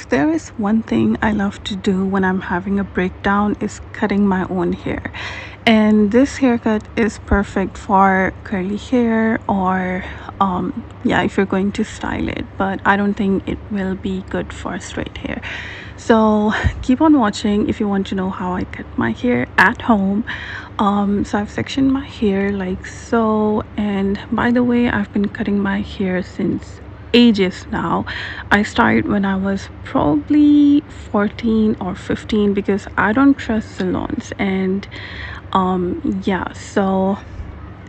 if there is one thing I love to do when I'm having a breakdown is cutting my own hair. And this haircut is perfect for curly hair or yeah, if you're going to style it, but I don't think it will be good for straight hair. So keep on watching if you want to know how I cut my hair at home. So I've sectioned my hair like so, and by the way, I've been cutting my hair since ages now. I started when I was probably 14 or 15 because I don't trust salons. And yeah, so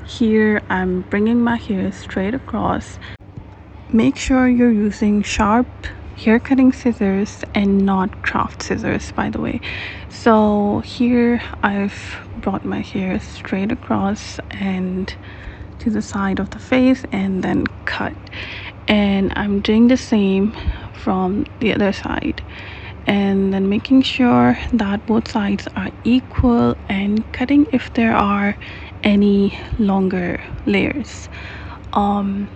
here I'm bringing my hair straight across. Make sure you're using sharp hair cutting scissors and not craft scissors, by the way. So here I've brought my hair straight across and to the side of the face and then cut, and I'm doing the same from the other side, and then making sure that both sides are equal and cutting if there are any longer layers. And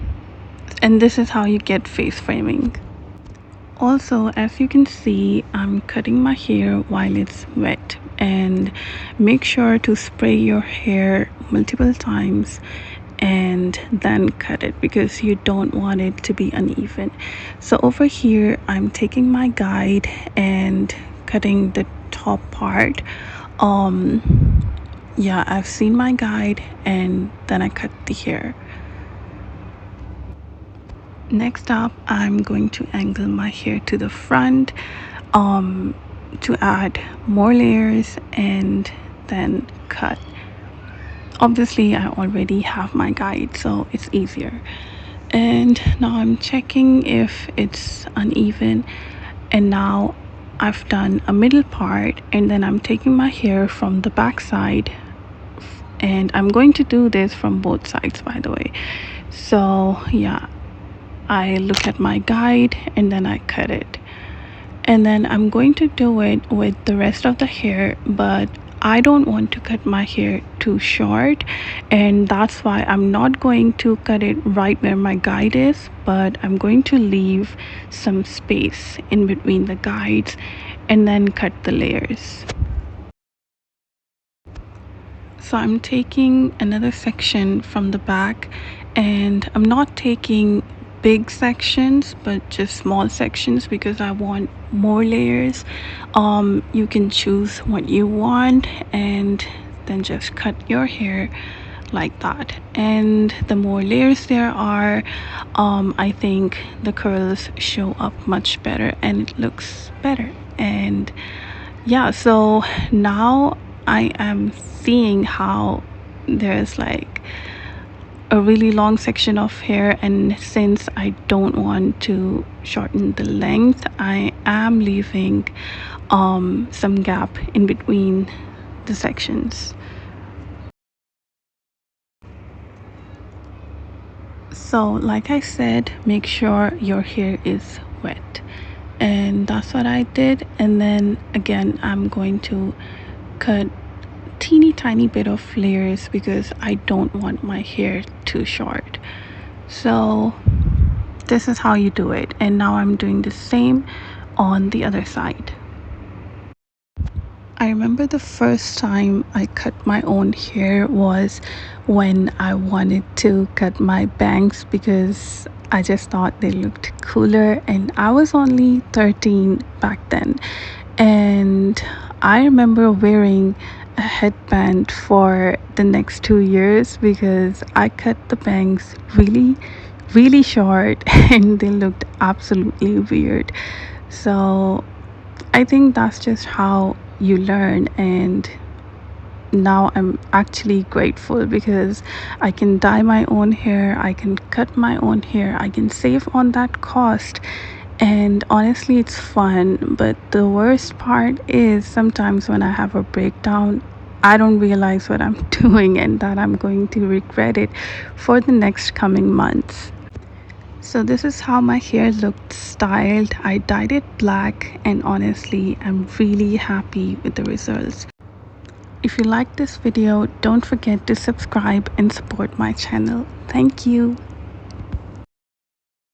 this is how you get face framing. Also, as you can see, I'm cutting my hair while it's wet, and make sure to spray your hair multiple times and then cut it because you don't want it to be uneven. So over here I'm taking my guide and cutting the top part. Yeah, I've seen my guide and then I cut the hair. Next up, I'm going to angle my hair to the front to add more layers and then cut. Obviously, I already have my guide, so it's easier. And now I'm checking if it's uneven. And now I've done a middle part, and then I'm taking my hair from the back side. And I'm going to do this from both sides, by the way. So yeah, I look at my guide and then I cut it. And then I'm going to do it with the rest of the hair, but I don't want to cut my hair too short, and that's why I'm not going to cut it right where my guide is, but I'm going to leave some space in between the guides and then cut the layers. So I'm taking another section from the back, and I'm not taking big sections but just small sections because I want more layers. You can choose what you want and then just cut your hair like that, and the more layers there are, I think the curls show up much better and it looks better. And yeah, so now I am seeing how there's like a really long section of hair, and since I don't want to shorten the length, I am leaving some gap in between the sections. So like I said, make sure your hair is wet, and that's what I did. And then again, I'm going to cut teeny tiny bit of layers because I don't want my hair too short. So this is how you do it, and now I'm doing the same on the other side. I remember the first time I cut my own hair was when I wanted to cut my bangs because I just thought they looked cooler, and I was only 13 back then. And I remember wearing a headband for the next 2 years because I cut the bangs really short and they looked absolutely weird. So I think that's just how you learn, and now I'm actually grateful because I can dye my own hair, I can cut my own hair, I can save on that cost. And honestly, it's fun. But the worst part is sometimes when I have a breakdown, I don't realize what I'm doing and that I'm going to regret it for the next coming months. So this is how my hair looked styled. I dyed it black, and honestly, I'm really happy with the results. If you like this video, don't forget to subscribe and support my channel. Thank you.